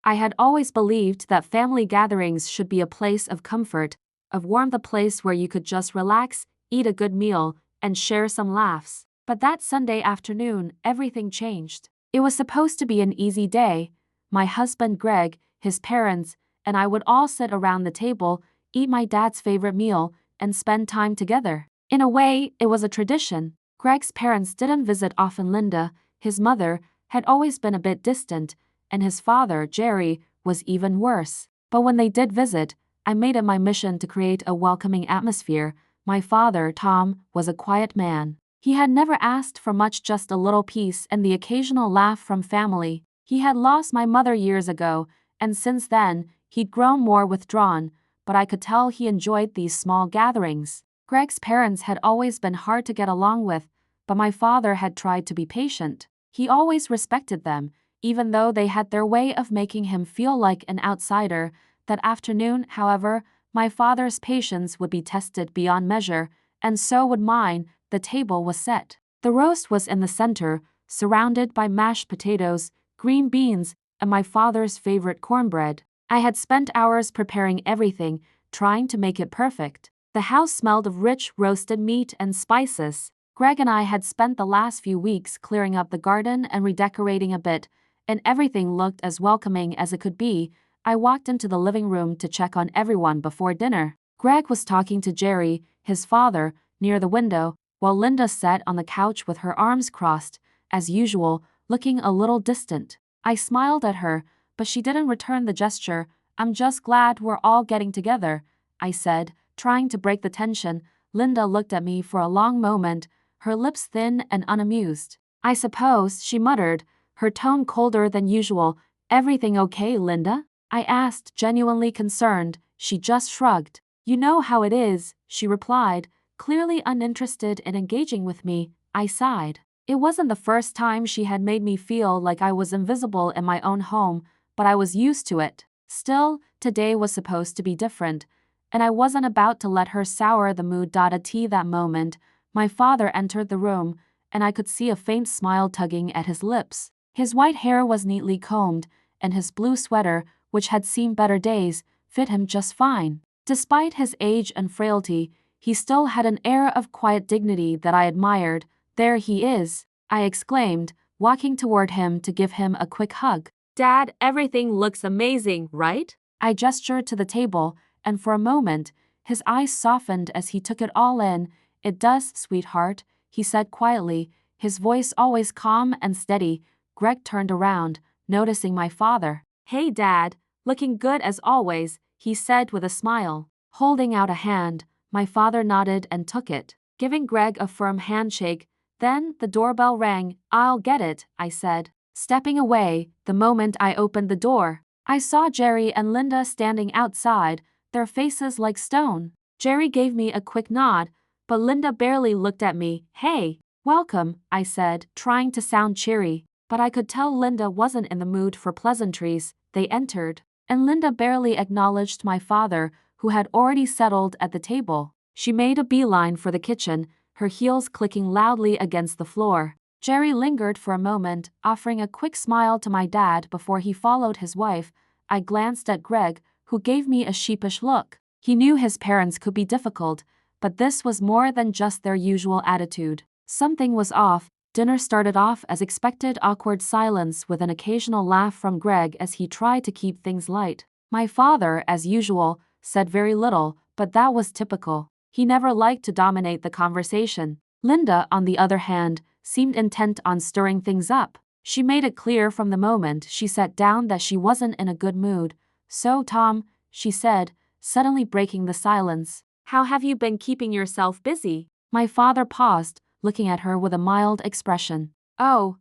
I had always believed that family gatherings should be a place of comfort, of warmth, a place where you could just relax, eat a good meal, and share some laughs. But that Sunday afternoon, everything changed. It was supposed to be an easy day. My husband Greg, his parents, and I would all sit around the table, eat my dad's favorite meal, and spend time together. In a way, it was a tradition. Greg's parents didn't visit often. Linda, his mother, had always been a bit distant, and his father, Jerry, was even worse. But when they did visit, I made it my mission to create a welcoming atmosphere. My father, Tom, was a quiet man. He had never asked for much, just a little peace and the occasional laugh from family. He had lost my mother years ago, and since then, he'd grown more withdrawn, but I could tell he enjoyed these small gatherings. Greg's parents had always been hard to get along with, but my father had tried to be patient. He always respected them, even though they had their way of making him feel like an outsider. That afternoon, however, my father's patience would be tested beyond measure, and so would mine. The table was set. The roast was in the center, surrounded by mashed potatoes, green beans, and my father's favorite cornbread. I had spent hours preparing everything, trying to make it perfect. The house smelled of rich roasted meat and spices. Greg and I had spent the last few weeks clearing up the garden and redecorating a bit, and everything looked as welcoming as it could be. I walked into the living room to check on everyone before dinner. Greg was talking to Jerry, his father, near the window, while Linda sat on the couch with her arms crossed, as usual, looking a little distant. I smiled at her, but she didn't return the gesture. "I'm just glad we're all getting together," I said, trying to break the tension. Linda looked at me for a long moment, her lips thin and unamused. "I suppose," she muttered, her tone colder than usual. "Everything okay, Linda?" I asked, genuinely concerned. She just shrugged. "You know how it is," she replied, clearly uninterested in engaging with me. I sighed. It wasn't the first time she had made me feel like I was invisible in my own home, but I was used to it. Still, today was supposed to be different, and I wasn't about to let her sour the mood. At that moment, my father entered the room, and I could see a faint smile tugging at his lips. His white hair was neatly combed, and his blue sweater, which had seen better days, fit him just fine. Despite his age and frailty, he still had an air of quiet dignity that I admired. "There he is," I exclaimed, walking toward him to give him a quick hug. "Dad, everything looks amazing, right?" I gestured to the table, and for a moment, his eyes softened as he took it all in. "It does, sweetheart," he said quietly, his voice always calm and steady. Greg turned around, noticing my father. "Hey, Dad, looking good as always," he said with a smile. Holding out a hand, my father nodded and took it, giving Greg a firm handshake. Then the doorbell rang. "I'll get it," I said, stepping away. The moment I opened the door, I saw Jerry and Linda standing outside, their faces like stone. Jerry gave me a quick nod, but Linda barely looked at me. "Hey, welcome," I said, trying to sound cheery, but I could tell Linda wasn't in the mood for pleasantries. They entered, and Linda barely acknowledged my father, who had already settled at the table. She made a beeline for the kitchen, her heels clicking loudly against the floor. Jerry lingered for a moment, offering a quick smile to my dad before he followed his wife. I glanced at Greg, who gave me a sheepish look. He knew his parents could be difficult, but this was more than just their usual attitude. Something was off. Dinner started off as expected, awkward silence with an occasional laugh from Greg as he tried to keep things light. My father, as usual, said very little, but that was typical. He never liked to dominate the conversation. Linda, on the other hand, seemed intent on stirring things up. She made it clear from the moment she sat down that she wasn't in a good mood. "So, Tom," she said, suddenly breaking the silence, "how have you been keeping yourself busy?" My father paused, looking at her with a mild expression. "Oh,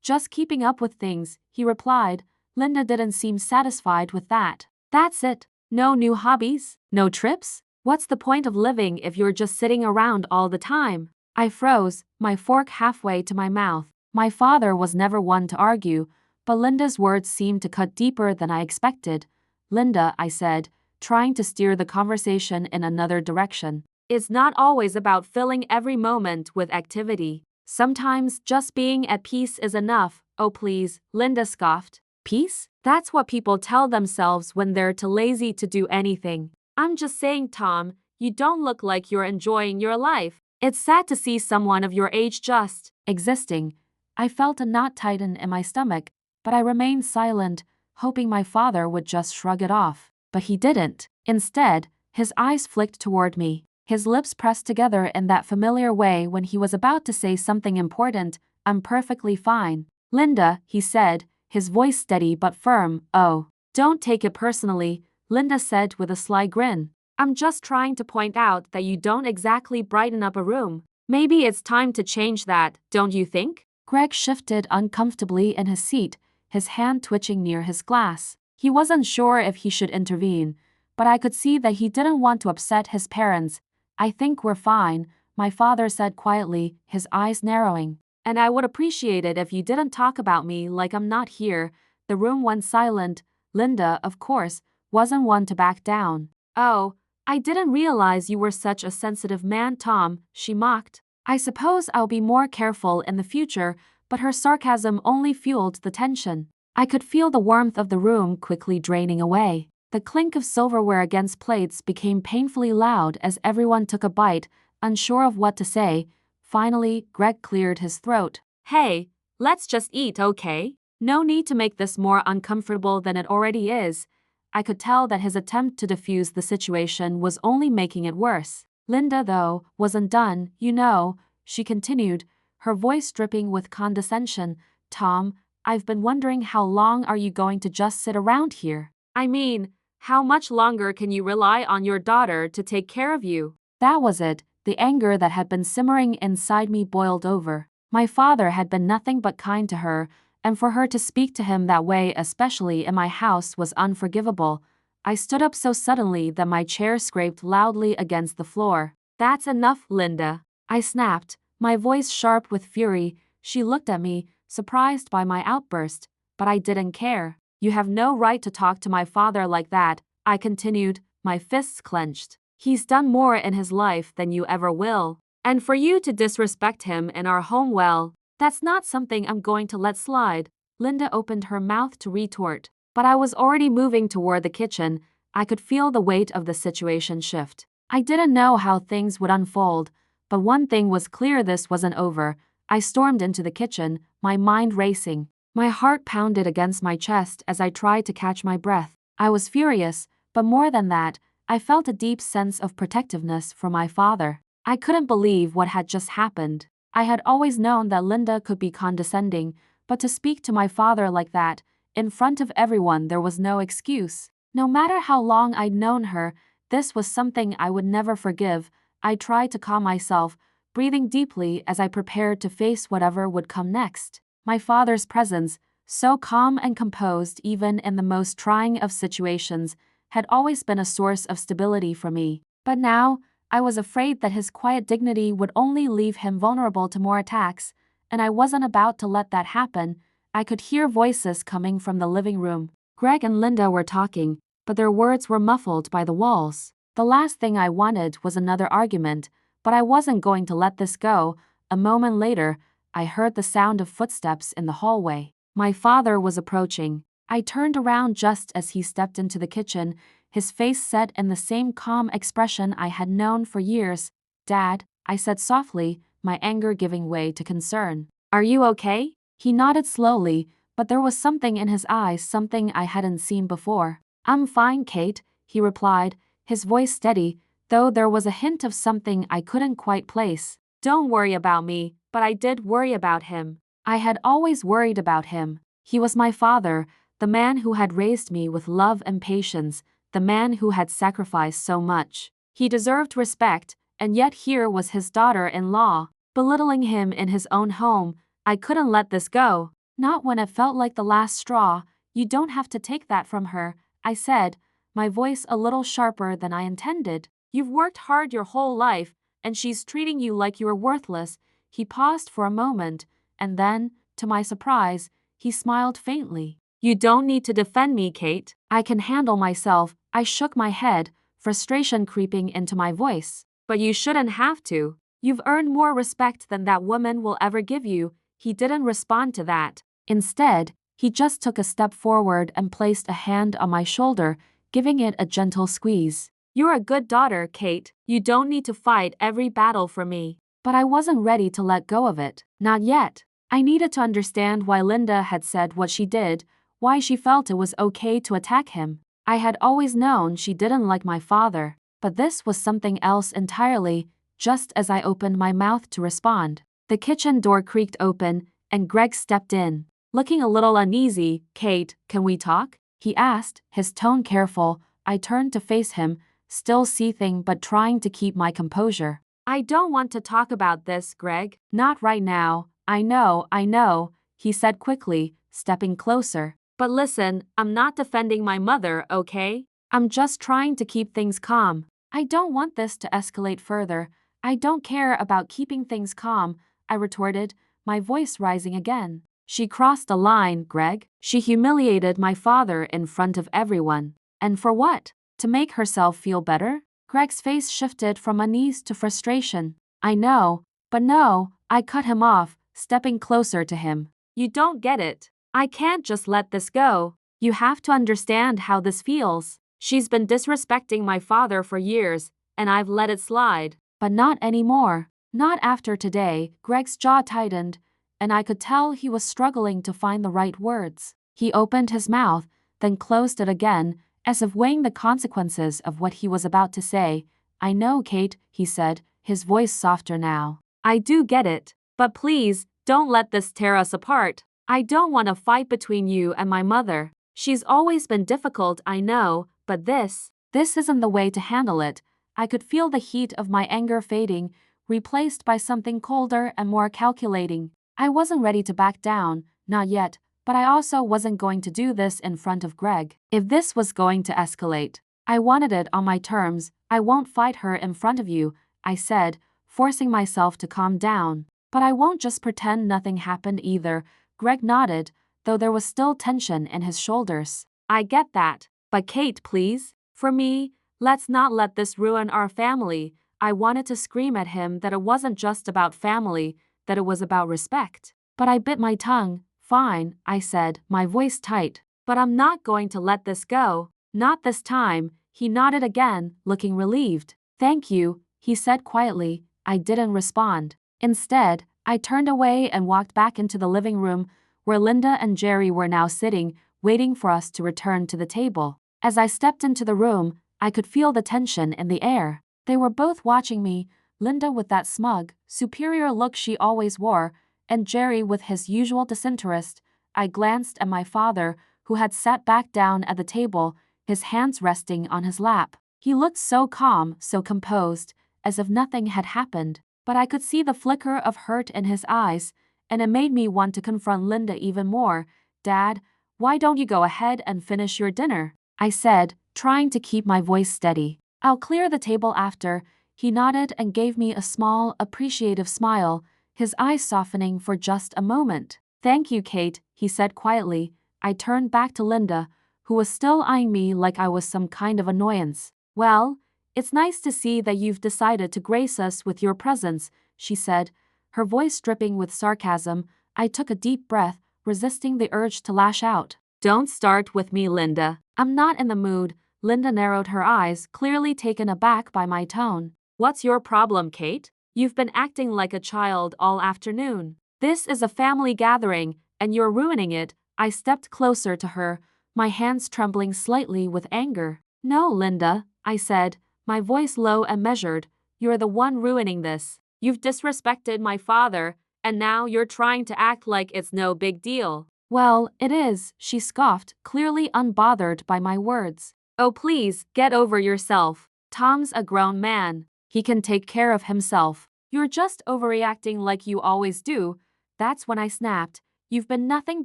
just keeping up with things," he replied. Linda didn't seem satisfied with that. "That's it? No new hobbies? No trips? What's the point of living if you're just sitting around all the time?" I froze, my fork halfway to my mouth. My father was never one to argue, but Linda's words seemed to cut deeper than I expected. "Linda," I said, trying to steer the conversation in another direction, "it's not always about filling every moment with activity. Sometimes just being at peace is enough." "Oh please," Linda scoffed. Peace? That's what people tell themselves when they're too lazy to do anything. I'm just saying, Tom, you don't look like you're enjoying your life. It's sad to see someone of your age just existing. I felt a knot tighten in my stomach, but I remained silent, hoping my father would just shrug it off. But he didn't. Instead, his eyes flicked toward me. His lips pressed together in that familiar way when he was about to say something important. I'm perfectly fine. Linda, he said, his voice steady but firm. Oh, don't take it personally, Linda said with a sly grin. I'm just trying to point out that you don't exactly brighten up a room. Maybe it's time to change that, don't you think? Greg shifted uncomfortably in his seat, his hand twitching near his glass. He wasn't sure if he should intervene, but I could see that he didn't want to upset his parents. I think we're fine, my father said quietly, his eyes narrowing. And I would appreciate it if you didn't talk about me like I'm not here. The room went silent. Linda, of course, wasn't one to back down. Oh, I didn't realize you were such a sensitive man, Tom, she mocked. I suppose I'll be more careful in the future, but her sarcasm only fueled the tension. I could feel the warmth of the room quickly draining away. The clink of silverware against plates became painfully loud as everyone took a bite, unsure of what to say. Finally, Greg cleared his throat. Hey, let's just eat, okay? No need to make this more uncomfortable than it already is. I could tell that his attempt to defuse the situation was only making it worse. Linda, though, wasn't done, you know, she continued, her voice dripping with condescension. Tom, I've been wondering how long are you going to just sit around here? I mean, how much longer can you rely on your daughter to take care of you? That was it. The anger that had been simmering inside me boiled over. My father had been nothing but kind to her, and for her to speak to him that way, especially in my house, was unforgivable. I stood up so suddenly that my chair scraped loudly against the floor. That's enough, Linda, I snapped, my voice sharp with fury. She looked at me, surprised by my outburst, but I didn't care. You have no right to talk to my father like that, I continued, my fists clenched. He's done more in his life than you ever will. And for you to disrespect him in our home, well, that's not something I'm going to let slide. Linda opened her mouth to retort, but I was already moving toward the kitchen. I could feel the weight of the situation shift. I didn't know how things would unfold, but one thing was clear: this wasn't over. I stormed into the kitchen, my mind racing. My heart pounded against my chest as I tried to catch my breath. I was furious, but more than that, I felt a deep sense of protectiveness for my father. I couldn't believe what had just happened. I had always known that Linda could be condescending, but to speak to my father like that, in front of everyone, there was no excuse. No matter how long I'd known her, this was something I would never forgive. I tried to calm myself, breathing deeply as I prepared to face whatever would come next. My father's presence, so calm and composed even in the most trying of situations, had always been a source of stability for me. But now, I was afraid that his quiet dignity would only leave him vulnerable to more attacks, and I wasn't about to let that happen. I could hear voices coming from the living room. Greg and Linda were talking, but their words were muffled by the walls. The last thing I wanted was another argument, but I wasn't going to let this go. A moment later, I heard the sound of footsteps in the hallway. My father was approaching. I turned around just as he stepped into the kitchen, his face set in the same calm expression I had known for years. Dad, I said softly, my anger giving way to concern. Are you okay? He nodded slowly, but there was something in his eyes, something I hadn't seen before. I'm fine, Kate, he replied, his voice steady, though there was a hint of something I couldn't quite place. Don't worry about me, but I did worry about him. I had always worried about him. He was my father, the man who had raised me with love and patience, the man who had sacrificed so much. He deserved respect, and yet here was his daughter-in-law, belittling him in his own home. I couldn't let this go. Not when it felt like the last straw. You don't have to take that from her, I said, my voice a little sharper than I intended. You've worked hard your whole life, and she's treating you like you were worthless. He paused for a moment, and then, to my surprise, he smiled faintly. You don't need to defend me, Kate. I can handle myself. I shook my head, frustration creeping into my voice. But you shouldn't have to. You've earned more respect than that woman will ever give you. He didn't respond to that. Instead, He just took a step forward and placed a hand on my shoulder, giving it a gentle squeeze. You're a good daughter, Kate. You don't need to fight every battle for me. But I wasn't ready to let go of it. Not yet. I needed to understand why Linda had said what she did, why she felt it was okay to attack him. I had always known she didn't like my father, but this was something else entirely, just as I opened my mouth to respond. The kitchen door creaked open, and Greg stepped in. Looking a little uneasy, Kate, can we talk? He asked, his tone careful. I turned to face him, still seething but trying to keep my composure. I don't want to talk about this, Greg. Not right now. I know, he said quickly, stepping closer. But listen, I'm not defending my mother, okay? I'm just trying to keep things calm. I don't want this to escalate further. I don't care about keeping things calm, I retorted, my voice rising again. She crossed a line, Greg. She humiliated my father in front of everyone. And for what? To make herself feel better? Greg's face shifted from unease to frustration. I know, but no, I cut him off, stepping closer to him. You don't get it. I can't just let this go. You have to understand how this feels. She's been disrespecting my father for years, and I've let it slide. But not anymore. Not after today. Greg's jaw tightened, and I could tell he was struggling to find the right words. He opened his mouth, then closed it again, as if weighing the consequences of what he was about to say. I know, Kate, he said, his voice softer now. I do get it. But please, don't let this tear us apart. I don't want a fight between you and my mother. She's always been difficult, I know, but this isn't the way to handle it. I could feel the heat of my anger fading, replaced by something colder and more calculating. I wasn't ready to back down, not yet, but I also wasn't going to do this in front of Greg. If this was going to escalate, I wanted it on my terms. I won't fight her in front of you, I said, forcing myself to calm down. But I won't just pretend nothing happened either. Greg nodded, though there was still tension in his shoulders. I get that. But Kate, please. For me, let's not let this ruin our family. I wanted to scream at him that it wasn't just about family, that it was about respect. But I bit my tongue. Fine, I said, my voice tight. But I'm not going to let this go. Not this time. He nodded again, looking relieved. Thank you, he said quietly. I didn't respond. Instead, I turned away and walked back into the living room, where Linda and Jerry were now sitting, waiting for us to return to the table. As I stepped into the room, I could feel the tension in the air. They were both watching me, Linda with that smug, superior look she always wore, and Jerry with his usual disinterest. I glanced at my father, who had sat back down at the table, his hands resting on his lap. He looked so calm, so composed, as if nothing had happened. But I could see the flicker of hurt in his eyes, and it made me want to confront Linda even more. Dad, why don't you go ahead and finish your dinner? I said, trying to keep my voice steady. I'll clear the table after. He nodded and gave me a small, appreciative smile, his eyes softening for just a moment. Thank you, Kate, he said quietly. I turned back to Linda, who was still eyeing me like I was some kind of annoyance. Well, it's nice to see that you've decided to grace us with your presence, she said, her voice dripping with sarcasm. I took a deep breath, resisting the urge to lash out. Don't start with me, Linda. I'm not in the mood. Linda narrowed her eyes, clearly taken aback by my tone. What's your problem, Kate? You've been acting like a child all afternoon. This is a family gathering, and you're ruining it. I stepped closer to her, my hands trembling slightly with anger. No, Linda, I said, my voice low and measured. You're the one ruining this. You've disrespected my father, and now you're trying to act like it's no big deal. Well, it is, she scoffed, clearly unbothered by my words. Oh, please, get over yourself. Tom's a grown man. He can take care of himself. You're just overreacting like you always do. That's when I snapped. You've been nothing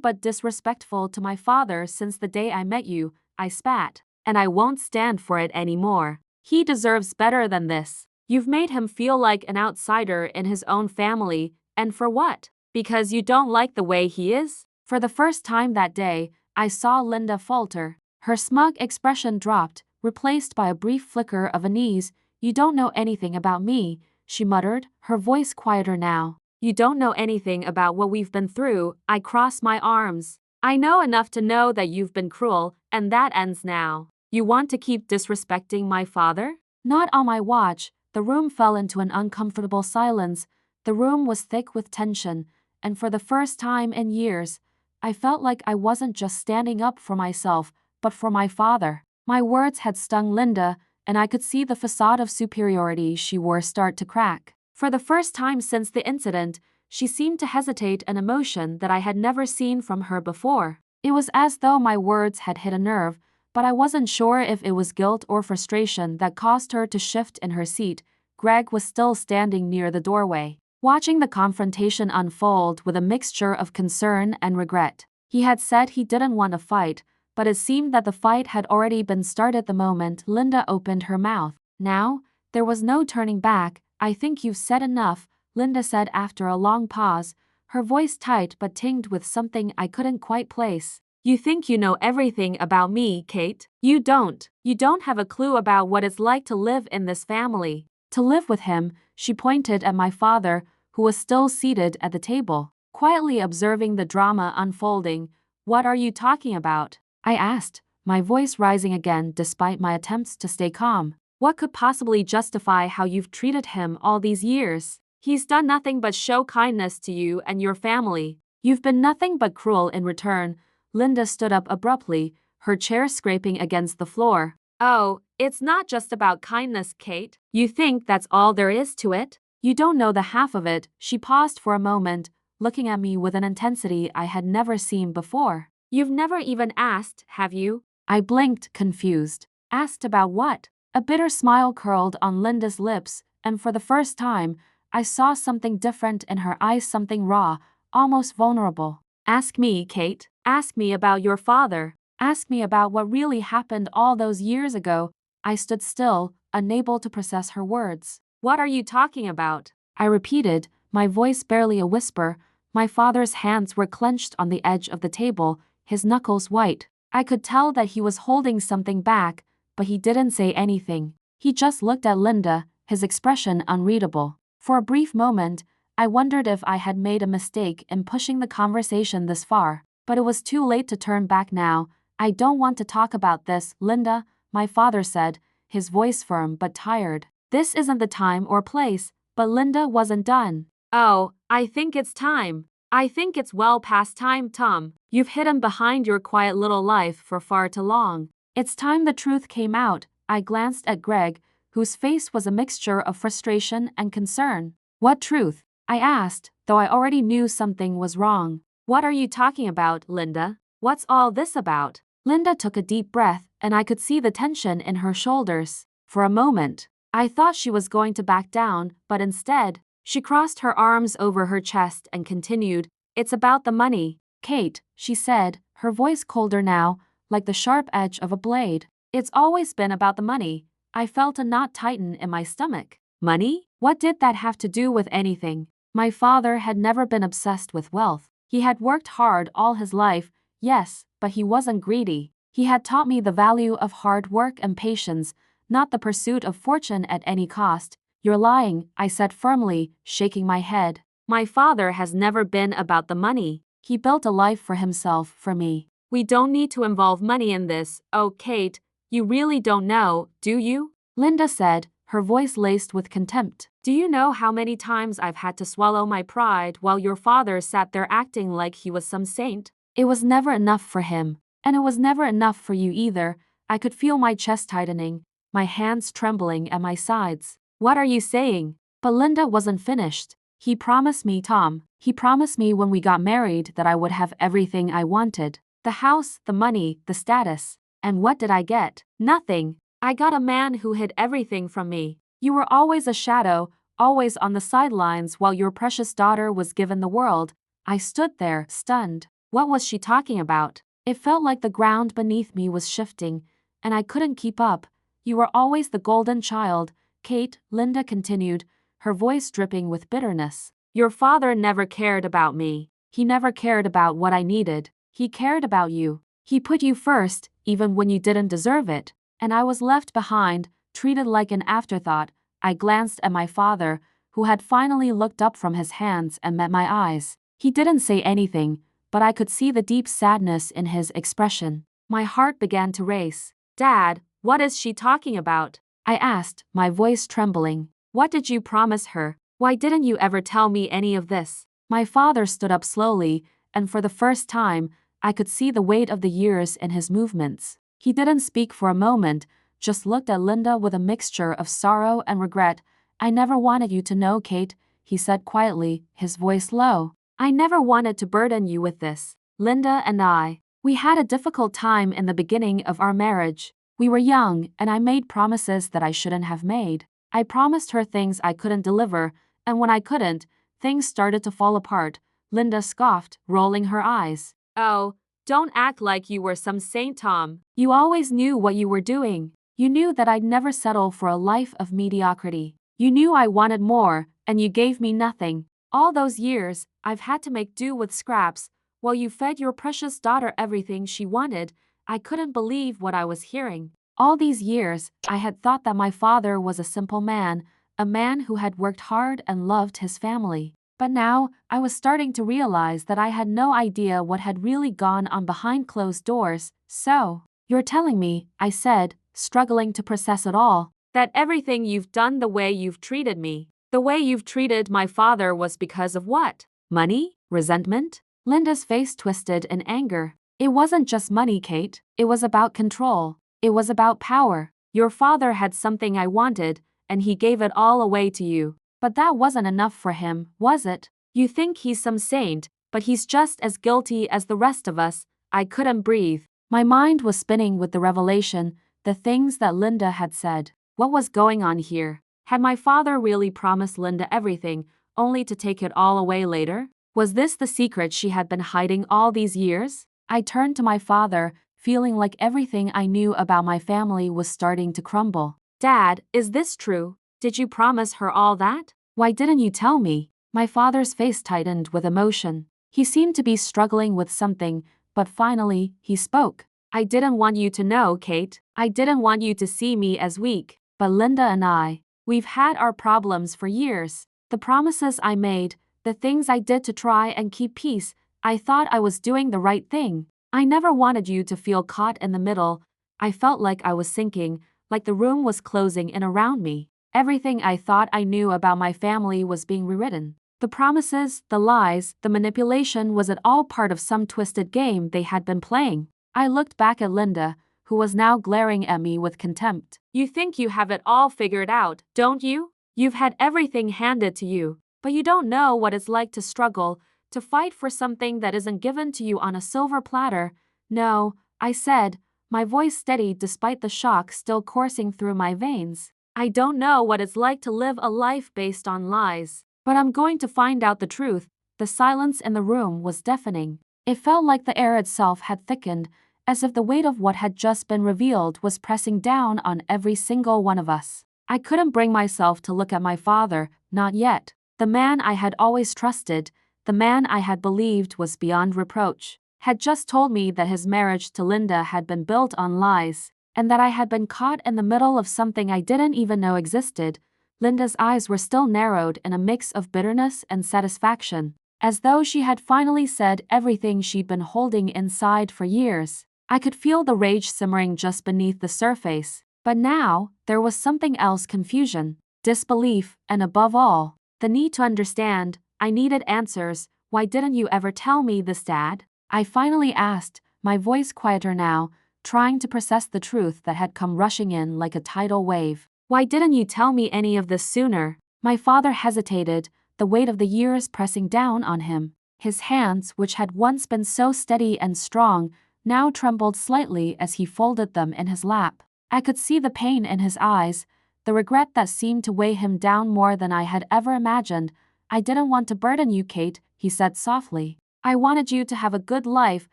but disrespectful to my father since the day I met you, I spat. And I won't stand for it anymore. He deserves better than this. You've made him feel like an outsider in his own family, and for what? Because you don't like the way he is? For the first time that day, I saw Linda falter. Her smug expression dropped, replaced by a brief flicker of unease. You don't know anything about me, she muttered, her voice quieter now. You don't know anything about what we've been through. I crossed my arms. I know enough to know that you've been cruel, and that ends now. You want to keep disrespecting my father? Not on my watch. The room fell into an uncomfortable silence. The room was thick with tension, and for the first time in years, I felt like I wasn't just standing up for myself, but for my father. My words had stung Linda, and I could see the facade of superiority she wore start to crack. For the first time since the incident, she seemed to hesitate, an emotion that I had never seen from her before. It was as though my words had hit a nerve, but I wasn't sure if it was guilt or frustration that caused her to shift in her seat. Greg was still standing near the doorway, watching the confrontation unfold with a mixture of concern and regret. He had said he didn't want to fight, but it seemed that the fight had already been started the moment Linda opened her mouth. Now, there was no turning back. I think you've said enough, Linda said after a long pause, her voice tight but tinged with something I couldn't quite place. You think you know everything about me, Kate? You don't. You don't have a clue about what it's like to live in this family. To live with him, she pointed at my father, who was still seated at the table, quietly observing the drama unfolding. What are you talking about? I asked, my voice rising again despite my attempts to stay calm. What could possibly justify how you've treated him all these years? He's done nothing but show kindness to you and your family. You've been nothing but cruel in return. Linda stood up abruptly, her chair scraping against the floor. Oh, it's not just about kindness, Kate. You think that's all there is to it? You don't know the half of it. She paused for a moment, looking at me with an intensity I had never seen before. You've never even asked, have you? I blinked, confused. Asked about what? A bitter smile curled on Linda's lips, and for the first time, I saw something different in her eyes, something raw, almost vulnerable. Ask me, Kate. Ask me about your father. Ask me about what really happened all those years ago. I stood still, unable to process her words. What are you talking about? I repeated, my voice barely a whisper. My father's hands were clenched on the edge of the table, his knuckles white. I could tell that he was holding something back, but he didn't say anything. He just looked at Linda, his expression unreadable. For a brief moment, I wondered if I had made a mistake in pushing the conversation this far, but it was too late to turn back now. I don't want to talk about this, Linda, my father said, his voice firm but tired. This isn't the time or place, but Linda wasn't done. Oh, I think it's time. I think it's well past time, Tom. You've hidden behind your quiet little life for far too long. It's time the truth came out. I glanced at Greg, whose face was a mixture of frustration and concern. What truth? I asked, though I already knew something was wrong. What are you talking about, Linda? What's all this about? Linda took a deep breath, and I could see the tension in her shoulders. For a moment, I thought she was going to back down, but instead, she crossed her arms over her chest and continued, It's about the money. Kate, she said, her voice colder now, like the sharp edge of a blade. It's always been about the money. I felt a knot tighten in my stomach. Money? What did that have to do with anything? My father had never been obsessed with wealth. He had worked hard all his life, yes, but he wasn't greedy. He had taught me the value of hard work and patience, not the pursuit of fortune at any cost. You're lying, I said firmly, shaking my head. My father has never been about the money. He built a life for himself, for me. We don't need to involve money in this. Oh, Kate, you really don't know, do you? Linda said, her voice laced with contempt. Do you know how many times I've had to swallow my pride while your father sat there acting like he was some saint? It was never enough for him, and it was never enough for you either. I could feel my chest tightening, my hands trembling at my sides. What are you saying? But Linda wasn't finished. He promised me, Tom. He promised me when we got married that I would have everything I wanted. The house, the money, the status. And what did I get? Nothing. I got a man who hid everything from me. You were always a shadow, always on the sidelines while your precious daughter was given the world. I stood there, stunned. What was she talking about? It felt like the ground beneath me was shifting, and I couldn't keep up. You were always the golden child, Kate, Linda continued, her voice dripping with bitterness. Your father never cared about me. He never cared about what I needed. He cared about you. He put you first, even when you didn't deserve it. And I was left behind, treated like an afterthought. I glanced at my father, who had finally looked up from his hands and met my eyes. He didn't say anything, but I could see the deep sadness in his expression. My heart began to race. Dad, what is she talking about? I asked, my voice trembling. What did you promise her? Why didn't you ever tell me any of this? My father stood up slowly, and for the first time, I could see the weight of the years in his movements. He didn't speak for a moment, just looked at Linda with a mixture of sorrow and regret. I never wanted you to know, Kate, he said quietly, his voice low. I never wanted to burden you with this. Linda and we had a difficult time in the beginning of our marriage. We were young, and I made promises that I shouldn't have made. I promised her things I couldn't deliver, and when I couldn't, things started to fall apart. Linda scoffed, rolling her eyes. Oh, don't act like you were some saint, Tom. You always knew what you were doing. You knew that I'd never settle for a life of mediocrity. You knew I wanted more, and you gave me nothing. All those years, I've had to make do with scraps. While you fed your precious daughter everything she wanted, I couldn't believe what I was hearing. All these years, I had thought that my father was a simple man, a man who had worked hard and loved his family. But now, I was starting to realize that I had no idea what had really gone on behind closed doors. So, you're telling me, I said, struggling to process it all, that everything you've done, the way you've treated me, the way you've treated my father was because of what? Money? Resentment? Linda's face twisted in anger. It wasn't just money, Kate. It was about control. It was about power. Your father had something I wanted, and he gave it all away to you. But that wasn't enough for him, was it? You think he's some saint, but he's just as guilty as the rest of us. I couldn't breathe. My mind was spinning with the revelation, the things that Linda had said. What was going on here? Had my father really promised Linda everything, only to take it all away later? Was this the secret she had been hiding all these years? I turned to my father, feeling like everything I knew about my family was starting to crumble. Dad, is this true? Did you promise her all that? Why didn't you tell me? My father's face tightened with emotion. He seemed to be struggling with something, but finally, he spoke. I didn't want you to know, Kate. I didn't want you to see me as weak. But Linda and we've had our problems for years. The promises I made, the things I did to try and keep peace, I thought I was doing the right thing. I never wanted you to feel caught in the middle. I felt like I was sinking, like the room was closing in around me. Everything I thought I knew about my family was being rewritten. The promises, the lies, the manipulation, was it all part of some twisted game they had been playing? I looked back at Linda, who was now glaring at me with contempt. You think you have it all figured out, don't you? You've had everything handed to you, but you don't know what it's like to struggle, to fight for something that isn't given to you on a silver platter. No, I said, my voice steady despite the shock still coursing through my veins. I don't know what it's like to live a life based on lies, but I'm going to find out the truth. The silence in the room was deafening. It felt like the air itself had thickened, as if the weight of what had just been revealed was pressing down on every single one of us. I couldn't bring myself to look at my father, not yet. The man I had always trusted, the man I had believed was beyond reproach, had just told me that his marriage to Linda had been built on lies, and that I had been caught in the middle of something I didn't even know existed. Linda's eyes were still narrowed in a mix of bitterness and satisfaction, as though she had finally said everything she'd been holding inside for years. I could feel the rage simmering just beneath the surface, but now, there was something else: confusion, disbelief, and above all, the need to understand. I needed answers. Why didn't you ever tell me this, Dad? I finally asked, my voice quieter now, trying to process the truth that had come rushing in like a tidal wave. Why didn't you tell me any of this sooner? My father hesitated, the weight of the years pressing down on him. His hands, which had once been so steady and strong, now trembled slightly as he folded them in his lap. I could see the pain in his eyes, the regret that seemed to weigh him down more than I had ever imagined. I didn't want to burden you, Kate, he said softly. I wanted you to have a good life,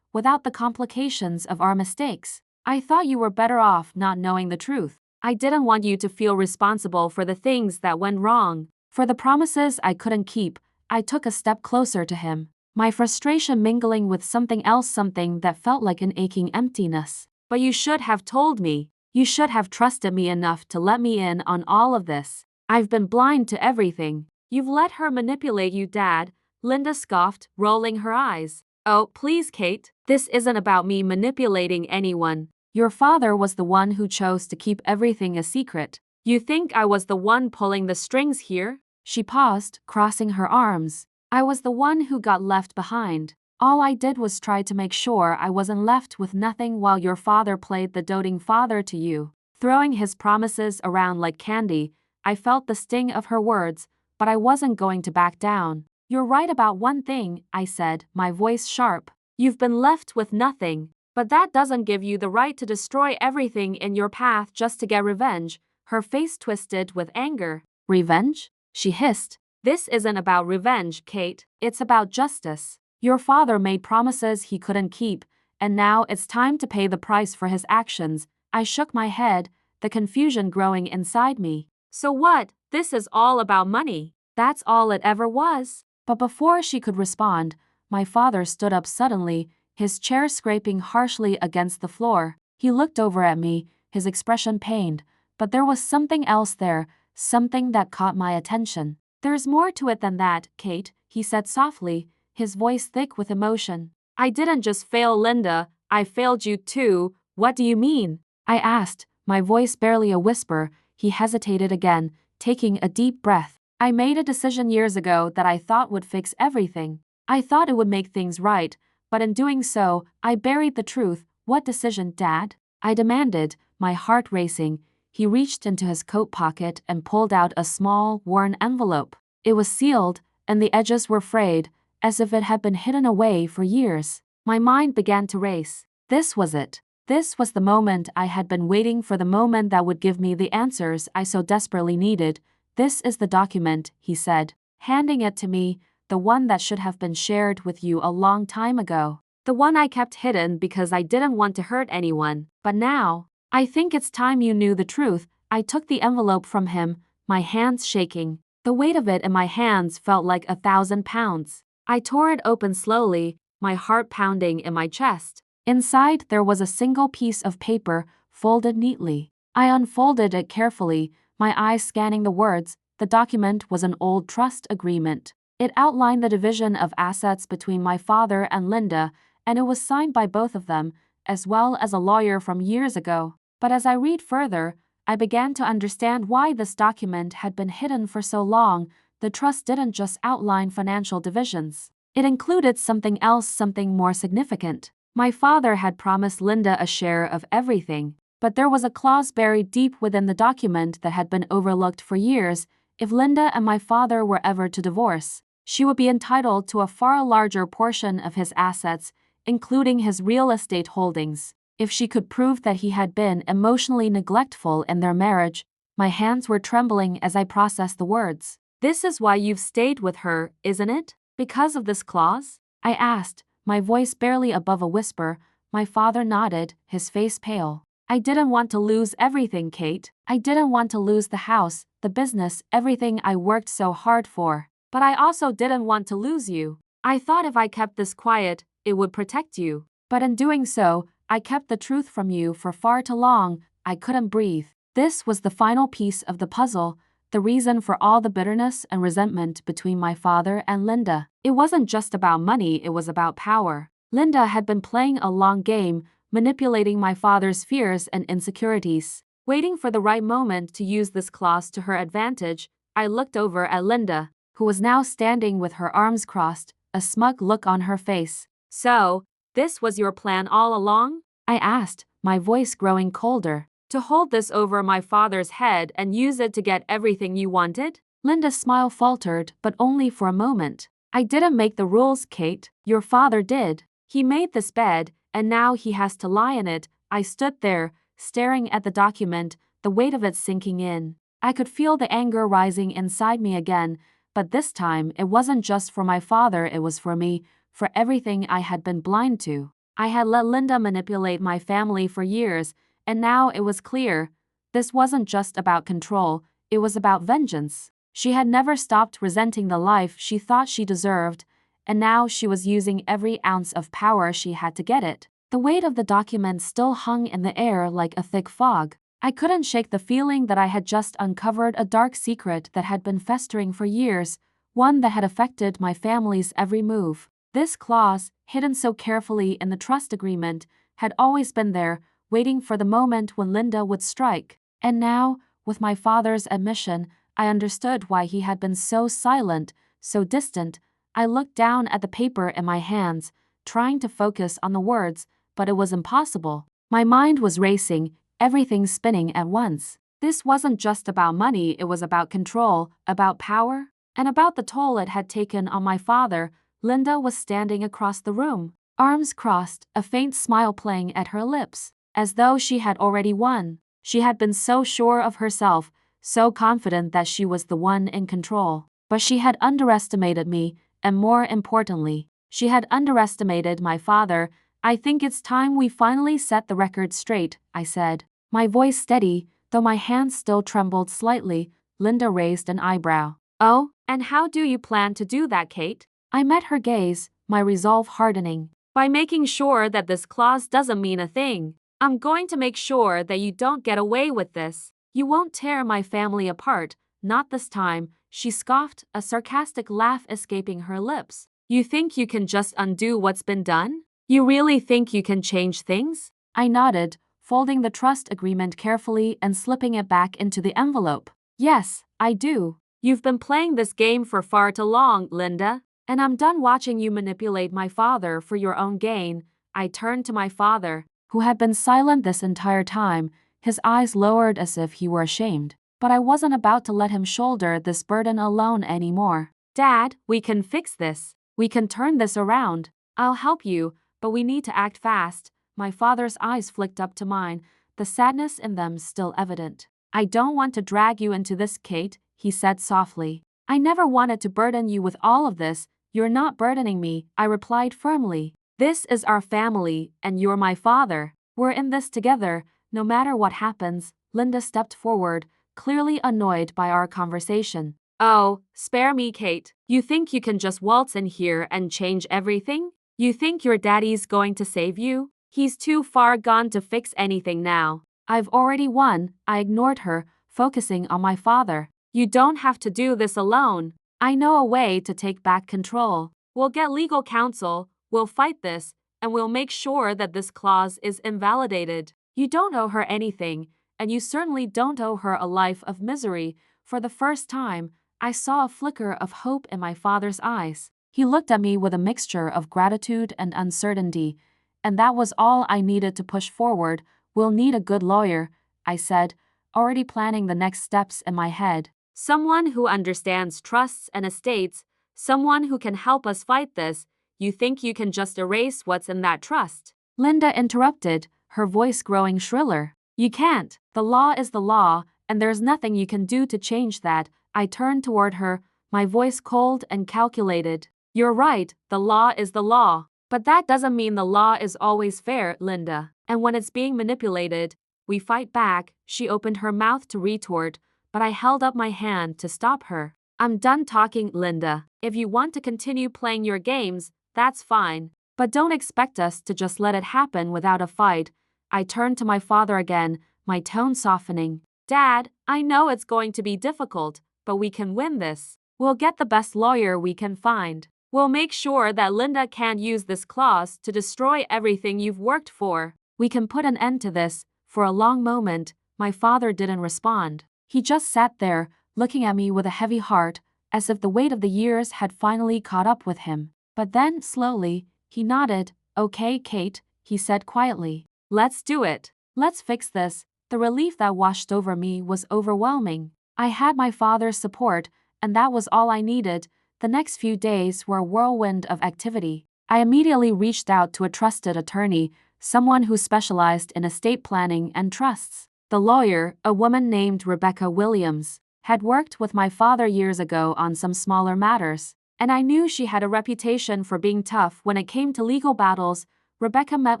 without the complications of our mistakes. I thought you were better off not knowing the truth. I didn't want you to feel responsible for the things that went wrong, for the promises I couldn't keep. I took a step closer to him, my frustration mingling with something else, something that felt like an aching emptiness. But you should have told me. You should have trusted me enough to let me in on all of this. I've been blind to everything. You've let her manipulate you, Dad, Linda scoffed, rolling her eyes. Oh, please, Kate. This isn't about me manipulating anyone. Your father was the one who chose to keep everything a secret. You think I was the one pulling the strings here? She paused, crossing her arms. I was the one who got left behind. All I did was try to make sure I wasn't left with nothing while your father played the doting father to you. Throwing his promises around like candy, I felt the sting of her words, but I wasn't going to back down. You're right about one thing, I said, my voice sharp. You've been left with nothing. But that doesn't give you the right to destroy everything in your path just to get revenge. Her face twisted with anger. Revenge? She hissed. This isn't about revenge, Kate. It's about justice. Your father made promises he couldn't keep, and now it's time to pay the price for his actions. I shook my head, the confusion growing inside me. So what? This is all about money. That's all it ever was. But before she could respond, my father stood up suddenly, his chair scraping harshly against the floor. He looked over at me, his expression pained, but there was something else there, something that caught my attention. There's more to it than that, Kate, he said softly, his voice thick with emotion. I didn't just fail Linda, I failed you too. What do you mean? I asked, my voice barely a whisper. He hesitated again, taking a deep breath. I made a decision years ago that I thought would fix everything. I thought it would make things right, but in doing so, I buried the truth. What decision, Dad? I demanded, my heart racing. He reached into his coat pocket and pulled out a small, worn envelope. It was sealed, and the edges were frayed, as if it had been hidden away for years. My mind began to race. This was it. This was the moment I had been waiting for, the moment that would give me the answers I so desperately needed. This is the document, he said, handing it to me, the one that should have been shared with you a long time ago. The one I kept hidden because I didn't want to hurt anyone. But now, I think it's time you knew the truth. I took the envelope from him, my hands shaking. The weight of it in my hands felt like 1,000 pounds. I tore it open slowly, my heart pounding in my chest. Inside there was a single piece of paper, folded neatly. I unfolded it carefully, my eyes scanning the words. The document was an old trust agreement. It outlined the division of assets between my father and Linda, and it was signed by both of them, as well as a lawyer from years ago. But as I read further, I began to understand why this document had been hidden for so long. The trust didn't just outline financial divisions. It included something else, something more significant. My father had promised Linda a share of everything, but there was a clause buried deep within the document that had been overlooked for years. If Linda and my father were ever to divorce, she would be entitled to a far larger portion of his assets, including his real estate holdings. If she could prove that he had been emotionally neglectful in their marriage. My hands were trembling as I processed the words. This is why you've stayed with her, isn't it? Because of this clause? I asked, my voice barely above a whisper. My father nodded, his face pale. I didn't want to lose everything, Kate. I didn't want to lose the house, the business, everything I worked so hard for. But I also didn't want to lose you. I thought if I kept this quiet, it would protect you. But in doing so, I kept the truth from you for far too long. I couldn't breathe. This was the final piece of the puzzle, the reason for all the bitterness and resentment between my father and Linda. It wasn't just about money, it was about power. Linda had been playing a long game, manipulating my father's fears and insecurities. Waiting for the right moment to use this clause to her advantage, I looked over at Linda, who was now standing with her arms crossed, a smug look on her face. So, this was your plan all along? I asked, my voice growing colder. To hold this over my father's head and use it to get everything you wanted? Linda's smile faltered, but only for a moment. I didn't make the rules, Kate. Your father did. He made this bed, and now he has to lie in it. I stood there, staring at the document, the weight of it sinking in. I could feel the anger rising inside me again, but this time it wasn't just for my father, it was for me, for everything I had been blind to. I had let Linda manipulate my family for years, and now it was clear. This wasn't just about control, it was about vengeance. She had never stopped resenting the life she thought she deserved, and now she was using every ounce of power she had to get it. The weight of the document still hung in the air like a thick fog. I couldn't shake the feeling that I had just uncovered a dark secret that had been festering for years, one that had affected my family's every move. This clause, hidden so carefully in the trust agreement, had always been there, waiting for the moment when Linda would strike. And now, with my father's admission, I understood why he had been so silent, so distant. I looked down at the paper in my hands, trying to focus on the words, but it was impossible. My mind was racing, everything spinning at once. This wasn't just about money, it was about control, about power, and about the toll it had taken on my father. Linda was standing across the room, arms crossed, a faint smile playing at her lips, as though she had already won. She had been so sure of herself, so confident that she was the one in control. But she had underestimated me, and more importantly, she had underestimated my father. I think it's time we finally set the record straight, I said, my voice steady, though my hands still trembled slightly. Linda raised an eyebrow. Oh, and how do you plan to do that, Kate? I met her gaze, my resolve hardening. By making sure that this clause doesn't mean a thing. I'm going to make sure that you don't get away with this. You won't tear my family apart, not this time, she scoffed, a sarcastic laugh escaping her lips. You think you can just undo what's been done? You really think you can change things? I nodded, folding the trust agreement carefully and slipping it back into the envelope. Yes, I do. You've been playing this game for far too long, Linda, and I'm done watching you manipulate my father for your own gain. I turned to my father, who had been silent this entire time, his eyes lowered as if he were ashamed. But I wasn't about to let him shoulder this burden alone anymore. Dad, we can fix this. We can turn this around. I'll help you, but we need to act fast. My father's eyes flicked up to mine, the sadness in them still evident. I don't want to drag you into this, Kate, he said softly. I never wanted to burden you with all of this. You're not burdening me, I replied firmly. This is our family, and you're my father. We're in this together, no matter what happens. Linda stepped forward, clearly annoyed by our conversation. Oh, spare me, Kate. You think you can just waltz in here and change everything? You think your daddy's going to save you? He's too far gone to fix anything now. I've already won, I ignored her, focusing on my father. You don't have to do this alone. I know a way to take back control. We'll get legal counsel, we'll fight this, and we'll make sure that this clause is invalidated. You don't owe her anything, and you certainly don't owe her a life of misery. For the first time, I saw a flicker of hope in my father's eyes. He looked at me with a mixture of gratitude and uncertainty, and that was all I needed to push forward. We'll need a good lawyer, I said, already planning the next steps in my head. Someone who understands trusts and estates, someone who can help us fight this. You think you can just erase what's in that trust? Linda interrupted, her voice growing shriller. You can't. The law is the law, and there's nothing you can do to change that. I turned toward her, my voice cold and calculated. You're right, the law is the law. But that doesn't mean the law is always fair, Linda. And when it's being manipulated, we fight back. She opened her mouth to retort, but I held up my hand to stop her. I'm done talking, Linda. If you want to continue playing your games, that's fine. But don't expect us to just let it happen without a fight. I turned to my father again, my tone softening. Dad, I know it's going to be difficult, but we can win this. We'll get the best lawyer we can find. We'll make sure that Linda can't use this clause to destroy everything you've worked for. We can put an end to this. For a long moment, my father didn't respond. He just sat there, looking at me with a heavy heart, as if the weight of the years had finally caught up with him. But then, slowly, he nodded. Okay, Kate, he said quietly. Let's do it. Let's fix this. The relief that washed over me was overwhelming. I had my father's support, and that was all I needed. The next few days were a whirlwind of activity. I immediately reached out to a trusted attorney, someone who specialized in estate planning and trusts. The lawyer, a woman named Rebecca Williams, had worked with my father years ago on some smaller matters, and I knew she had a reputation for being tough when it came to legal battles. Rebecca met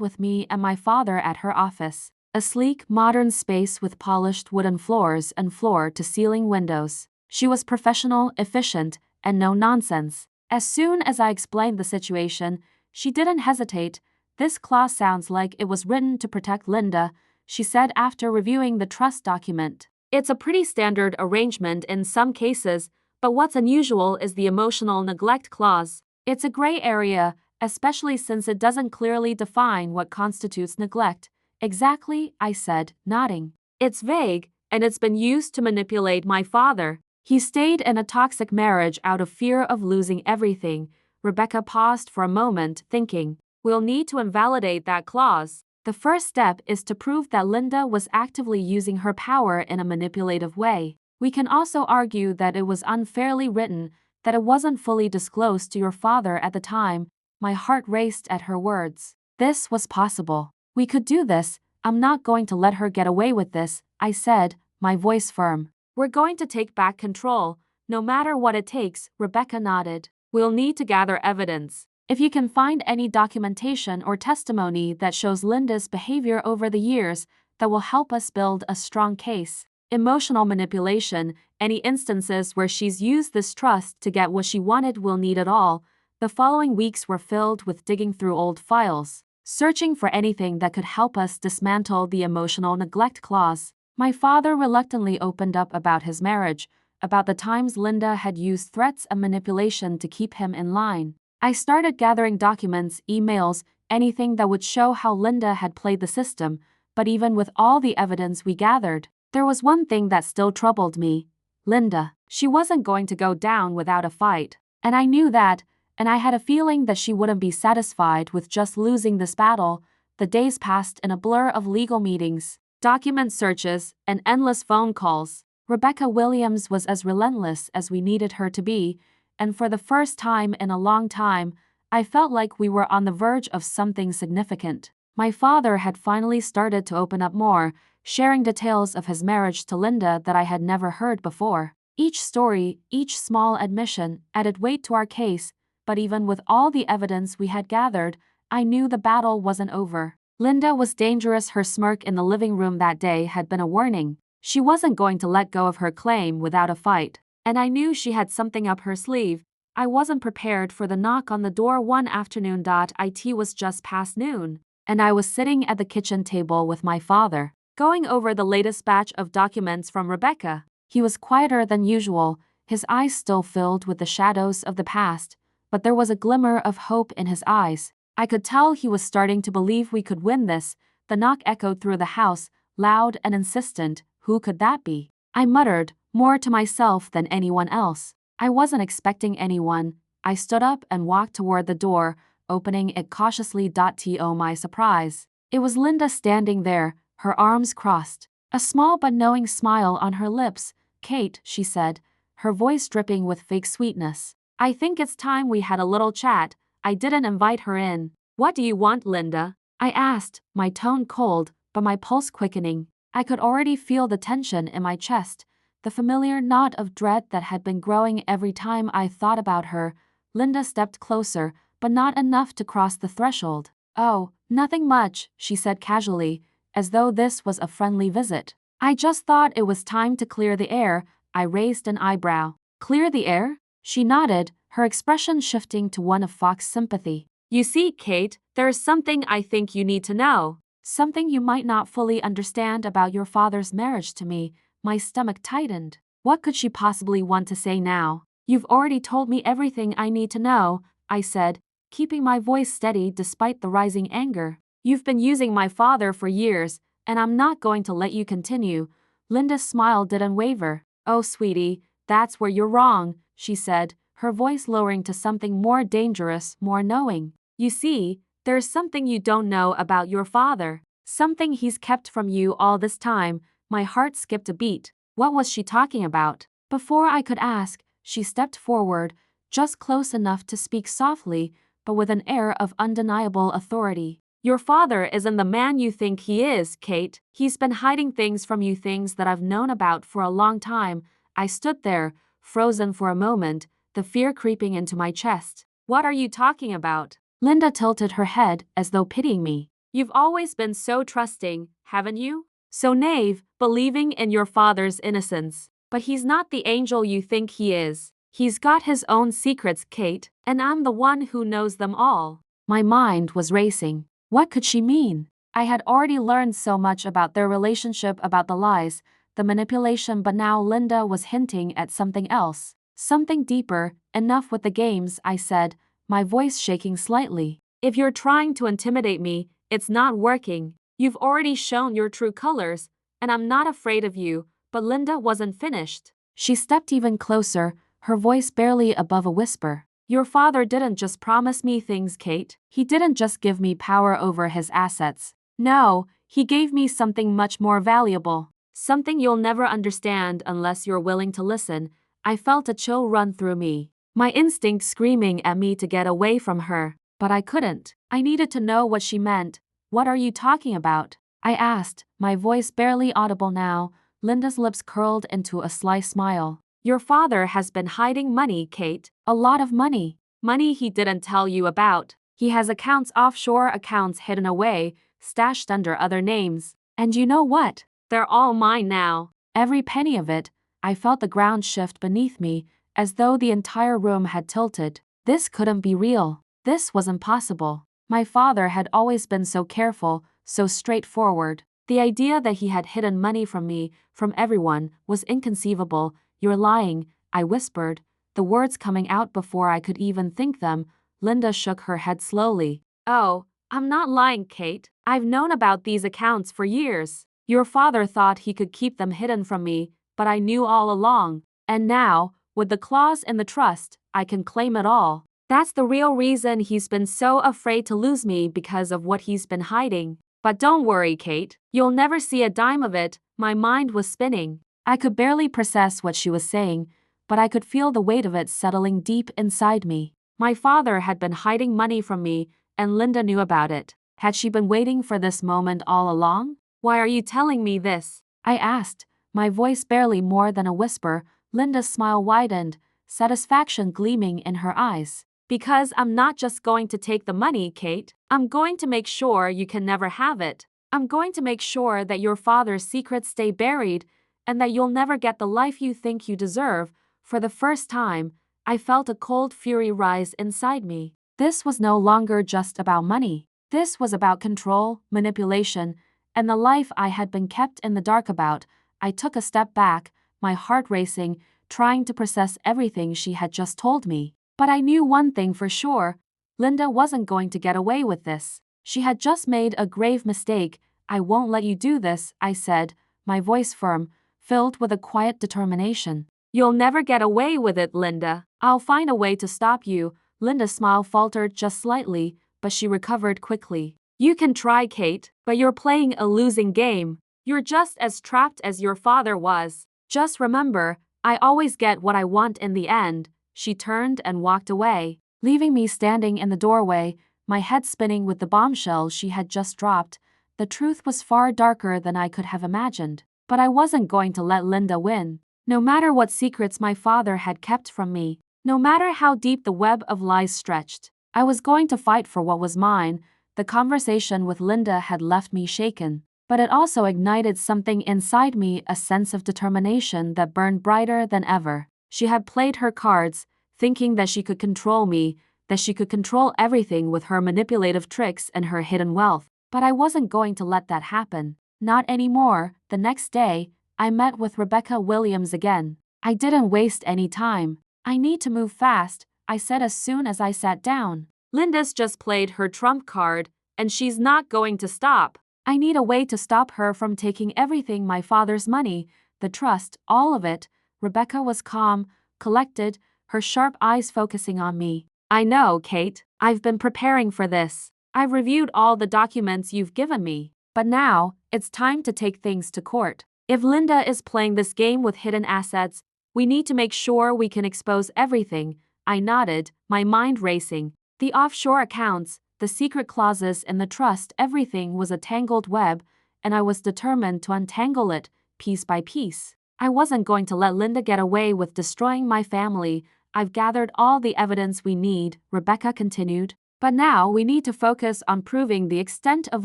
with me and my father at her office, a sleek, modern space with polished wooden floors and floor-to-ceiling windows. She was professional, efficient, and no nonsense. As soon as I explained the situation, she didn't hesitate. This clause sounds like it was written to protect Linda, she said after reviewing the trust document. It's a pretty standard arrangement in some cases, but what's unusual is the emotional neglect clause. It's a gray area, especially since it doesn't clearly define what constitutes neglect. Exactly, I said, nodding. It's vague, and it's been used to manipulate my father. He stayed in a toxic marriage out of fear of losing everything. Rebecca paused for a moment, thinking, we'll need to invalidate that clause. The first step is to prove that Linda was actively using her power in a manipulative way. We can also argue that it was unfairly written, that it wasn't fully disclosed to your father at the time. My heart raced at her words. This was possible. We could do this. I'm not going to let her get away with this, I said, my voice firm. We're going to take back control, no matter what it takes, Rebecca nodded. We'll need to gather evidence. If you can find any documentation or testimony that shows Linda's behavior over the years, that will help us build a strong case. Emotional manipulation, any instances where she's used this trust to get what she wanted, we'll need it all. The following weeks were filled with digging through old files, searching for anything that could help us dismantle the emotional neglect clause. My father reluctantly opened up about his marriage, about the times Linda had used threats and manipulation to keep him in line. I started gathering documents, emails, anything that would show how Linda had played the system, but even with all the evidence we gathered, there was one thing that still troubled me. Linda. She wasn't going to go down without a fight. And I knew that, and I had a feeling that she wouldn't be satisfied with just losing this battle. The days passed in a blur of legal meetings, document searches, and endless phone calls. Rebecca Williams was as relentless as we needed her to be, and for the first time in a long time, I felt like we were on the verge of something significant. My father had finally started to open up more, sharing details of his marriage to Linda that I had never heard before. Each story, each small admission, added weight to our case, but even with all the evidence we had gathered, I knew the battle wasn't over. Linda was dangerous. Her smirk in the living room that day had been a warning. She wasn't going to let go of her claim without a fight, and I knew she had something up her sleeve. I wasn't prepared for the knock on the door one afternoon. It was just past noon, and I was sitting at the kitchen table with my father, going over the latest batch of documents from Rebecca. He was quieter than usual, his eyes still filled with the shadows of the past, but there was a glimmer of hope in his eyes. I could tell he was starting to believe we could win this. The knock echoed through the house, loud and insistent. Who could that be? I muttered, more to myself than anyone else. I wasn't expecting anyone. I stood up and walked toward the door, opening it cautiously. To my surprise, it was Linda standing there, her arms crossed, a small but knowing smile on her lips. Kate, she said, her voice dripping with fake sweetness. I think it's time we had a little chat. I didn't invite her in. What do you want, Linda? I asked, my tone cold, but my pulse quickening. I could already feel the tension in my chest, the familiar knot of dread that had been growing every time I thought about her. Linda stepped closer, but not enough to cross the threshold. Oh, nothing much, she said casually, as though this was a friendly visit. I just thought it was time to clear the air. I raised an eyebrow. Clear the air? She nodded, her expression shifting to one of Fox sympathy. You see, Kate, there's something I think you need to know. Something you might not fully understand about your father's marriage to me. My stomach tightened. What could she possibly want to say now? You've already told me everything I need to know, I said, keeping my voice steady despite the rising anger. You've been using my father for years, and I'm not going to let you continue. Linda's smile didn't waver. Oh, sweetie, that's where you're wrong, she said, her voice lowering to something more dangerous, more knowing. You see, there's something you don't know about your father, something he's kept from you all this time. My heart skipped a beat. What was she talking about? Before I could ask, she stepped forward, just close enough to speak softly, but with an air of undeniable authority. Your father isn't the man you think he is, Kate. He's been hiding things from you, things that I've known about for a long time. I stood there, frozen for a moment, the fear creeping into my chest. What are you talking about? Linda tilted her head as though pitying me. You've always been so trusting, haven't you? So naive, believing in your father's innocence. But he's not the angel you think he is. He's got his own secrets, Kate, and I'm the one who knows them all. My mind was racing. What could she mean? I had already learned so much about their relationship, about the lies, the manipulation, but now Linda was hinting at something else. Something deeper. Enough with the games, I said, my voice shaking slightly. If you're trying to intimidate me, it's not working. You've already shown your true colors, and I'm not afraid of you. But Linda wasn't finished. She stepped even closer, her voice barely above a whisper. Your father didn't just promise me things, Kate. He didn't just give me power over his assets. No, he gave me something much more valuable. Something you'll never understand unless you're willing to listen. I felt a chill run through me. My instinct screaming at me to get away from her. But I couldn't. I needed to know what she meant. What are you talking about? I asked, my voice barely audible now. Linda's lips curled into a sly smile. Your father has been hiding money, Kate. A lot of money. Money he didn't tell you about. He has offshore accounts hidden away, stashed under other names. And you know what? They're all mine now. Every penny of it. I felt the ground shift beneath me, as though the entire room had tilted. This couldn't be real. This was impossible. My father had always been so careful, so straightforward. The idea that he had hidden money from me, from everyone, was inconceivable. You're lying, I whispered, the words coming out before I could even think them. Linda shook her head slowly. Oh, I'm not lying, Kate. I've known about these accounts for years. Your father thought he could keep them hidden from me, but I knew all along. And now, with the clause in the trust, I can claim it all. That's the real reason he's been so afraid to lose me, because of what he's been hiding. But don't worry, Kate. You'll never see a dime of it. My mind was spinning. I could barely process what she was saying, but I could feel the weight of it settling deep inside me. My father had been hiding money from me, and Linda knew about it. Had she been waiting for this moment all along? Why are you telling me this? I asked, my voice barely more than a whisper. Linda's smile widened, satisfaction gleaming in her eyes. Because I'm not just going to take the money, Kate. I'm going to make sure you can never have it. I'm going to make sure that your father's secrets stay buried, and that you'll never get the life you think you deserve. For the first time, I felt a cold fury rise inside me. This was no longer just about money. This was about control, manipulation, and the life I had been kept in the dark about. I took a step back, my heart racing, trying to process everything she had just told me. But I knew one thing for sure. Linda wasn't going to get away with this. She had just made a grave mistake. I won't let you do this, I said, my voice firm, filled with a quiet determination. You'll never get away with it, Linda. I'll find a way to stop you. Linda's smile faltered just slightly, but she recovered quickly. You can try, Kate, but you're playing a losing game. You're just as trapped as your father was. Just remember, I always get what I want in the end. She turned and walked away, leaving me standing in the doorway, my head spinning with the bombshell she had just dropped. The truth was far darker than I could have imagined, but I wasn't going to let Linda win. No matter what secrets my father had kept from me, no matter how deep the web of lies stretched, I was going to fight for what was mine. The conversation with Linda had left me shaken, but it also ignited something inside me, a sense of determination that burned brighter than ever. She had played her cards, thinking that she could control me, that she could control everything with her manipulative tricks and her hidden wealth. But I wasn't going to let that happen. Not anymore. The next day, I met with Rebecca Williams again. I didn't waste any time. I need to move fast, I said as soon as I sat down. Linda's just played her trump card, and she's not going to stop. I need a way to stop her from taking everything, my father's money, the trust, all of it. Rebecca was calm, collected, her sharp eyes focusing on me. I know, Kate. I've been preparing for this. I've reviewed all the documents you've given me. But now, it's time to take things to court. If Linda is playing this game with hidden assets, we need to make sure we can expose everything. I nodded, my mind racing. The offshore accounts, the secret clauses in the trust, everything was a tangled web, and I was determined to untangle it, piece by piece. I wasn't going to let Linda get away with destroying my family. I've gathered all the evidence we need, Rebecca continued. But now we need to focus on proving the extent of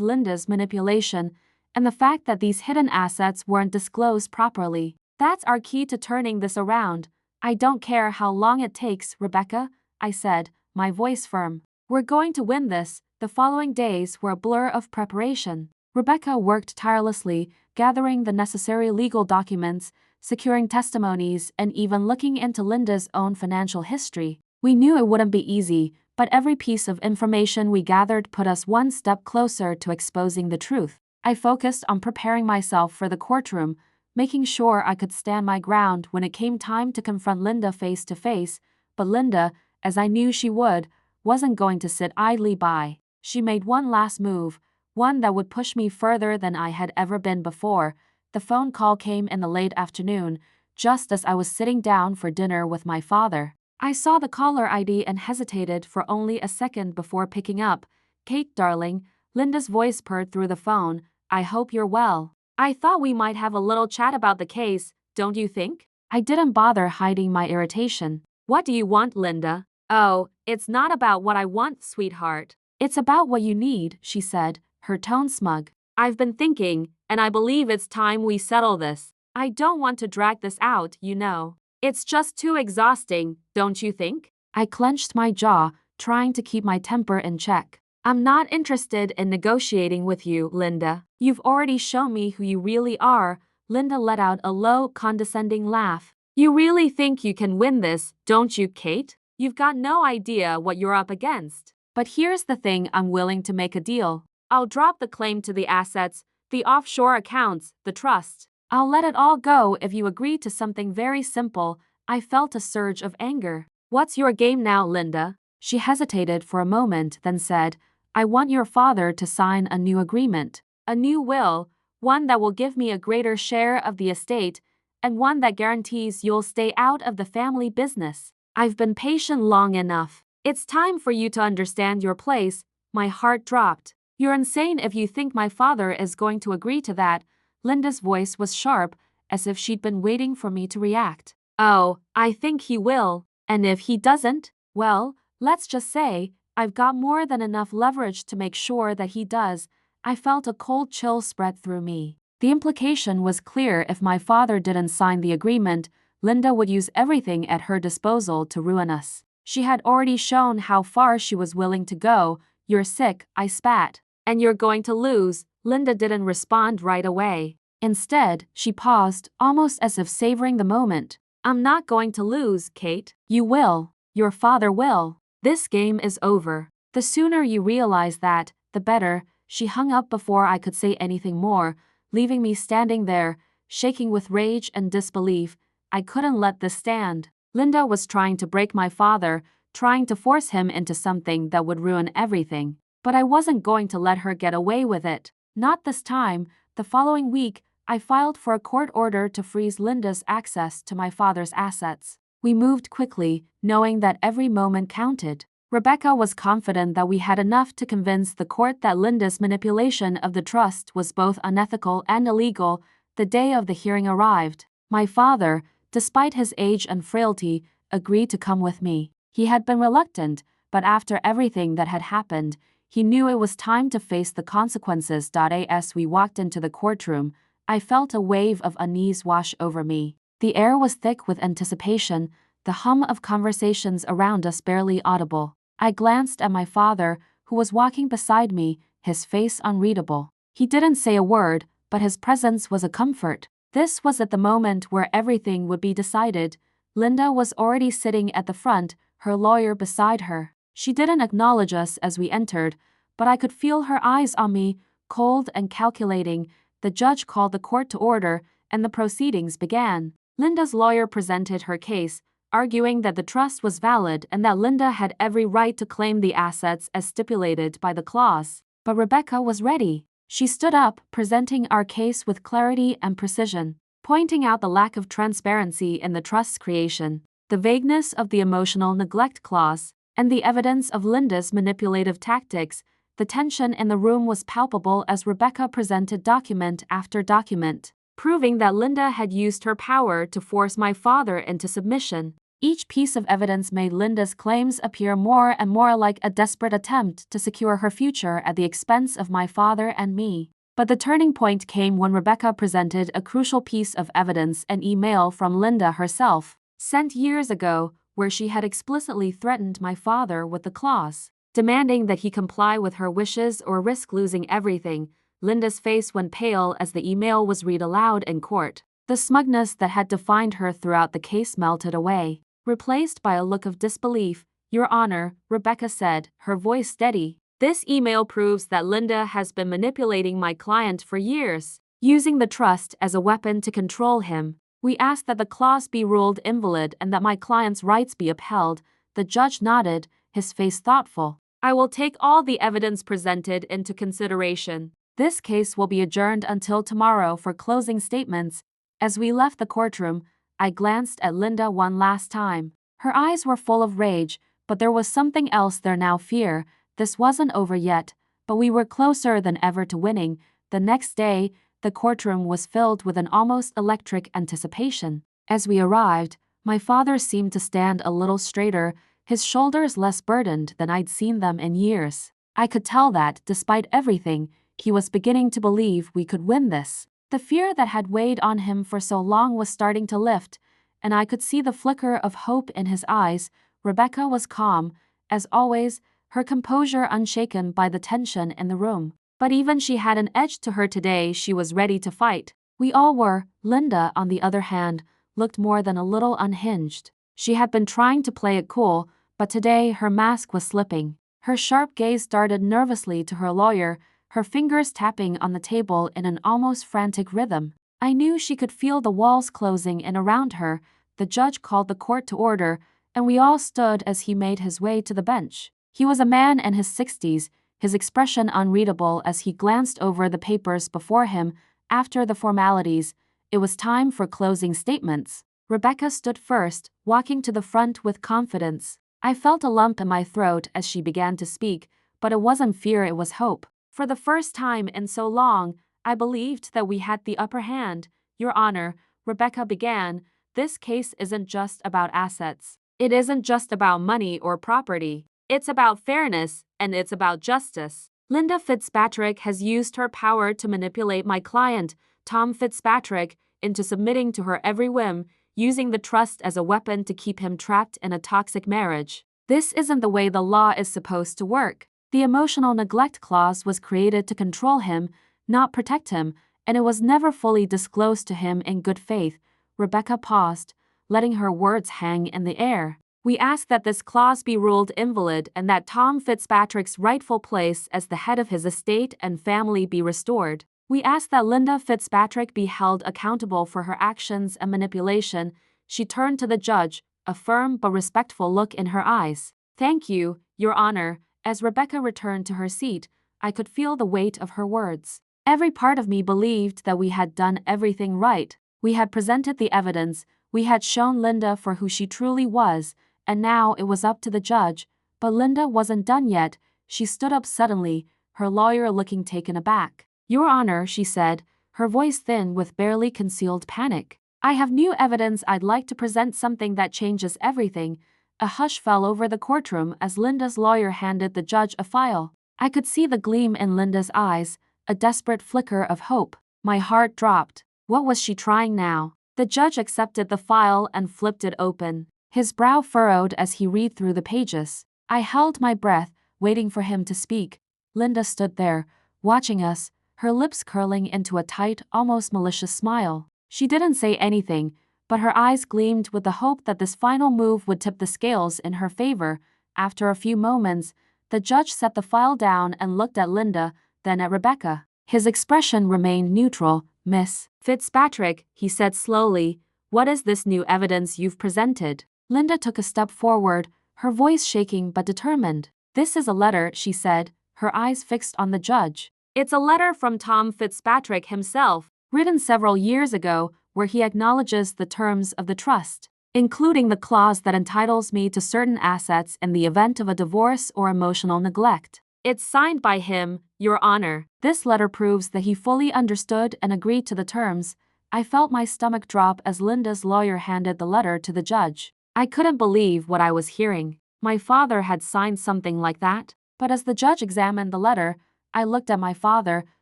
Linda's manipulation and the fact that these hidden assets weren't disclosed properly. That's our key to turning this around. I don't care how long it takes, Rebecca, I said, my voice firm. We're going to win this. The following days were a blur of preparation. Rebecca worked tirelessly, gathering the necessary legal documents, securing testimonies, and even looking into Linda's own financial history. We knew it wouldn't be easy, but every piece of information we gathered put us one step closer to exposing the truth. I focused on preparing myself for the courtroom, making sure I could stand my ground when it came time to confront Linda face to face, but Linda, as I knew she would, wasn't going to sit idly by. She made one last move, one that would push me further than I had ever been before. The phone call came in the late afternoon, just as I was sitting down for dinner with my father. I saw the caller ID and hesitated for only a second before picking up. "Kate, darling," Linda's voice purred through the phone, "I hope you're well. I thought we might have a little chat about the case, don't you think?" I didn't bother hiding my irritation. "What do you want, Linda?" "Oh, it's not about what I want, sweetheart. It's about what you need," she said, her tone smug. "I've been thinking, and I believe it's time we settle this. I don't want to drag this out, you know. It's just too exhausting, don't you think?" I clenched my jaw, trying to keep my temper in check. "I'm not interested in negotiating with you, Linda. You've already shown me who you really are." Linda let out a low, condescending laugh. "You really think you can win this, don't you, Kate? You've got no idea what you're up against. But here's the thing, I'm willing to make a deal. I'll drop the claim to the assets, the offshore accounts, the trust. I'll let it all go if you agree to something very simple." I felt a surge of anger. "What's your game now, Linda?" She hesitated for a moment, then said, "I want your father to sign a new agreement. A new will, one that will give me a greater share of the estate, and one that guarantees you'll stay out of the family business. I've been patient long enough. It's time for you to understand your place." My heart dropped. "You're insane if you think my father is going to agree to that." Linda's voice was sharp, as if she'd been waiting for me to react. "Oh, I think he will. And if he doesn't, well, let's just say, I've got more than enough leverage to make sure that he does." I felt a cold chill spread through me. The implication was clear: if my father didn't sign the agreement, Linda would use everything at her disposal to ruin us. She had already shown how far she was willing to go. "You're sick," I spat. "And you're going to lose." Linda didn't respond right away. Instead, she paused, almost as if savoring the moment. "I'm not going to lose, Kate. You will. Your father will. This game is over. The sooner you realize that, the better." She hung up before I could say anything more, leaving me standing there, shaking with rage and disbelief. I couldn't let this stand. Linda was trying to break my father, trying to force him into something that would ruin everything. But I wasn't going to let her get away with it. Not this time. The following week, I filed for a court order to freeze Linda's access to my father's assets. We moved quickly, knowing that every moment counted. Rebecca was confident that we had enough to convince the court that Linda's manipulation of the trust was both unethical and illegal. The day of the hearing arrived. My father, despite his age and frailty, agreed to come with me. He had been reluctant, but after everything that had happened, he knew it was time to face the consequences. As we walked into the courtroom, I felt a wave of unease wash over me. The air was thick with anticipation, the hum of conversations around us barely audible. I glanced at my father, who was walking beside me, his face unreadable. He didn't say a word, but his presence was a comfort. This was at the moment where everything would be decided. Linda was already sitting at the front, her lawyer beside her. She didn't acknowledge us as we entered, but I could feel her eyes on me, cold and calculating. The judge called the court to order, and the proceedings began. Linda's lawyer presented her case, arguing that the trust was valid and that Linda had every right to claim the assets as stipulated by the clause. But Rebecca was ready. She stood up, presenting our case with clarity and precision, pointing out the lack of transparency in the trust's creation, the vagueness of the emotional neglect clause, and the evidence of Linda's manipulative tactics. The tension in the room was palpable as Rebecca presented document after document, proving that Linda had used her power to force my father into submission. Each piece of evidence made Linda's claims appear more and more like a desperate attempt to secure her future at the expense of my father and me. But the turning point came when Rebecca presented a crucial piece of evidence: an email from Linda herself, sent years ago, where she had explicitly threatened my father with the clause, demanding that he comply with her wishes or risk losing everything. Linda's face went pale as the email was read aloud in court. The smugness that had defined her throughout the case melted away, replaced by a look of disbelief. Your Honor, Rebecca said, her voice steady. This email proves that Linda has been manipulating my client for years, using the trust as a weapon to control him. We ask that the clause be ruled invalid and that my client's rights be upheld. The judge nodded, his face thoughtful. I will take all the evidence presented into consideration. This case will be adjourned until tomorrow for closing statements. As we left the courtroom, I glanced at Linda one last time. Her eyes were full of rage, but there was something else there now, fear. This wasn't over yet, but we were closer than ever to winning. The next day, the courtroom was filled with an almost electric anticipation. As we arrived, my father seemed to stand a little straighter, his shoulders less burdened than I'd seen them in years. I could tell that, despite everything, he was beginning to believe we could win this. The fear that had weighed on him for so long was starting to lift, and I could see the flicker of hope in his eyes. Rebecca was calm, as always, her composure unshaken by the tension in the room. But even she had an edge to her today. She was ready to fight. We all were. Linda, on the other hand, looked more than a little unhinged. She had been trying to play it cool, but today her mask was slipping. Her sharp gaze darted nervously to her lawyer, her fingers tapping on the table in an almost frantic rhythm. I knew she could feel the walls closing in around her. The judge called the court to order, and we all stood as he made his way to the bench. He was a man in his 60s, his expression unreadable as he glanced over the papers before him. After the formalities, it was time for closing statements. Rebecca stood first, walking to the front with confidence. I felt a lump in my throat as she began to speak, but it wasn't fear, it was hope. For the first time in so long, I believed that we had the upper hand. Your Honor, Rebecca began, this case isn't just about assets. It isn't just about money or property. It's about fairness, and it's about justice. Linda Fitzpatrick has used her power to manipulate my client, Tom Fitzpatrick, into submitting to her every whim, using the trust as a weapon to keep him trapped in a toxic marriage. This isn't the way the law is supposed to work. The emotional neglect clause was created to control him, not protect him, and it was never fully disclosed to him in good faith. Rebecca paused, letting her words hang in the air. We ask that this clause be ruled invalid and that Tom Fitzpatrick's rightful place as the head of his estate and family be restored. We ask that Linda Fitzpatrick be held accountable for her actions and manipulation. She turned to the judge, a firm but respectful look in her eyes. Thank you, Your Honor. As Rebecca returned to her seat, I could feel the weight of her words. Every part of me believed that we had done everything right. We had presented the evidence, we had shown Linda for who she truly was, and now it was up to the judge. But Linda wasn't done yet. She stood up suddenly, her lawyer looking taken aback. Your Honor, she said, her voice thin with barely concealed panic. I have new evidence. I'd like to present something that changes everything. A hush fell over the courtroom as Linda's lawyer handed the judge a file. I could see the gleam in Linda's eyes, a desperate flicker of hope. My heart dropped. What was she trying now? The judge accepted the file and flipped it open. His brow furrowed as he read through the pages. I held my breath, waiting for him to speak. Linda stood there, watching us, her lips curling into a tight, almost malicious smile. She didn't say anything, but her eyes gleamed with the hope that this final move would tip the scales in her favor. After a few moments, the judge set the file down and looked at Linda, then at Rebecca. His expression remained neutral. Miss Fitzpatrick, he said slowly, what is this new evidence you've presented? Linda took a step forward, her voice shaking but determined. This is a letter, she said, her eyes fixed on the judge. It's a letter from Tom Fitzpatrick himself, written several years ago, where he acknowledges the terms of the trust, including the clause that entitles me to certain assets in the event of a divorce or emotional neglect. It's signed by him, Your Honor. This letter proves that he fully understood and agreed to the terms. I felt my stomach drop as Linda's lawyer handed the letter to the judge. I couldn't believe what I was hearing. My father had signed something like that. But as the judge examined the letter, I looked at my father,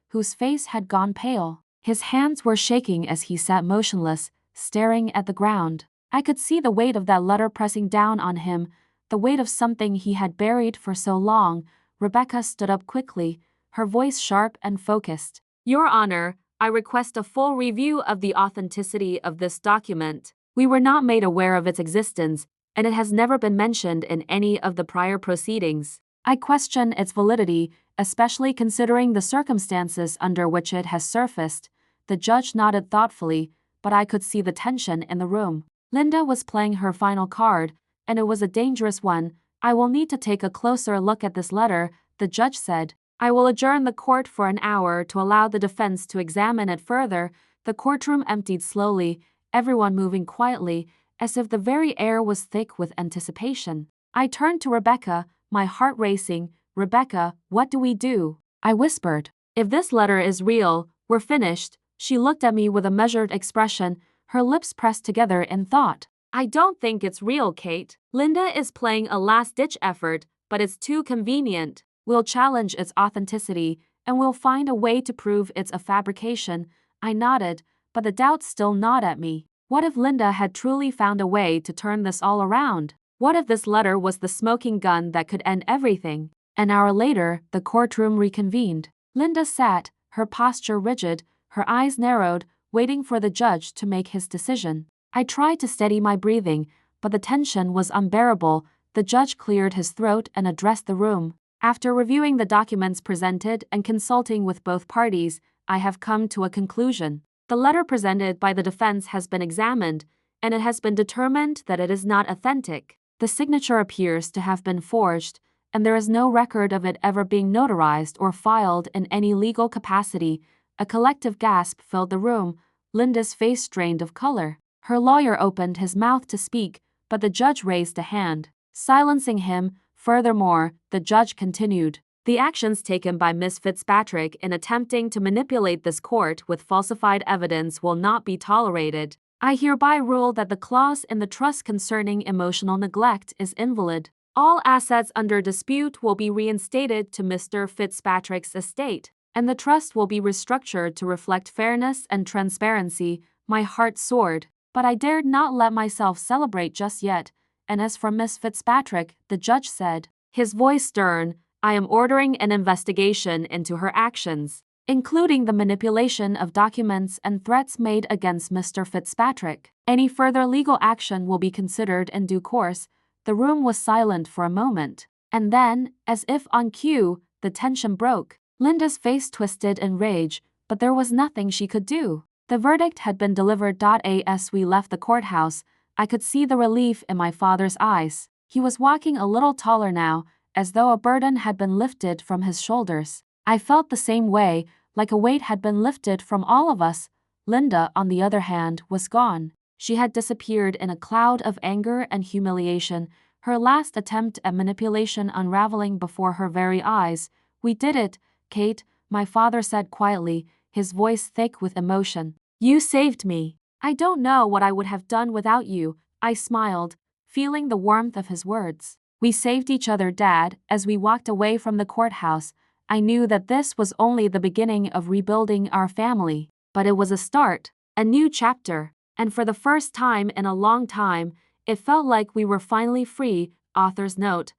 whose face had gone pale. His hands were shaking as he sat motionless, staring at the ground. I could see the weight of that letter pressing down on him, the weight of something he had buried for so long. Rebecca stood up quickly, her voice sharp and focused. Your Honor, I request a full review of the authenticity of this document. We were not made aware of its existence. and it has never been mentioned in any of the prior proceedings. I question its validity, especially considering the circumstances under which it has surfaced. The judge nodded thoughtfully, but I could see the tension in the room. Linda was playing her final card, and it was a dangerous one. I will need to take a closer look at this letter, the judge said. I will adjourn the court for an hour to allow the defense to examine it further. The courtroom emptied slowly, everyone moving quietly, as if the very air was thick with anticipation. I turned to Rebecca, my heart racing. Rebecca, what do we do? I whispered. If this letter is real, we're finished. She looked at me with a measured expression, her lips pressed together in thought. I don't think it's real, Kate. Linda is playing a last-ditch effort, but it's too convenient. We'll challenge its authenticity, and we'll find a way to prove it's a fabrication. I nodded, but the doubts still gnawed at me. What if Linda had truly found a way to turn this all around? What if this letter was the smoking gun that could end everything? An hour later, the courtroom reconvened. Linda sat, her posture rigid, her eyes narrowed, waiting for the judge to make his decision. I tried to steady my breathing, but the tension was unbearable. The judge cleared his throat and addressed the room. After reviewing the documents presented and consulting with both parties, I have come to a conclusion. The letter presented by the defense has been examined, and it has been determined that it is not authentic. The signature appears to have been forged, and there is no record of it ever being notarized or filed in any legal capacity. A collective gasp filled the room. Linda's face strained of color. Her lawyer opened his mouth to speak, but the judge raised a hand, silencing him. Furthermore, the judge continued. The actions taken by Ms. Fitzpatrick in attempting to manipulate this court with falsified evidence will not be tolerated. I hereby rule that the clause in the trust concerning emotional neglect is invalid. All assets under dispute will be reinstated to Mr. Fitzpatrick's estate, and the trust will be restructured to reflect fairness and transparency. My heart soared, but I dared not let myself celebrate just yet. And as for Miss Fitzpatrick, the judge said, his voice stern, I am ordering an investigation into her actions, including the manipulation of documents and threats made against Mr. Fitzpatrick. Any further legal action will be considered in due course. The room was silent for a moment, and then, as if on cue, the tension broke. Linda's face twisted in rage, but there was nothing she could do. The verdict had been delivered. As we left the courthouse, I could see the relief in my father's eyes. He was walking a little taller now, as though a burden had been lifted from his shoulders. I felt the same way, like a weight had been lifted from all of us. Linda, on the other hand, was gone. She had disappeared in a cloud of anger and humiliation, her last attempt at manipulation unraveling before her very eyes. We did it, Kate, my father said quietly, his voice thick with emotion. You saved me. I don't know what I would have done without you, I smiled, feeling the warmth of his words. We saved each other, Dad. As we walked away from the courthouse, I knew that this was only the beginning of rebuilding our family. But it was a start, a new chapter, and for the first time in a long time, it felt like we were finally free. Author's note.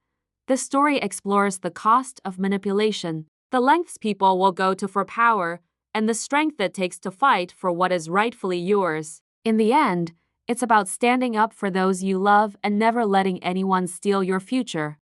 This story explores the cost of manipulation, the lengths people will go to for power, and the strength it takes to fight for what is rightfully yours. In the end, it's about standing up for those you love and never letting anyone steal your future.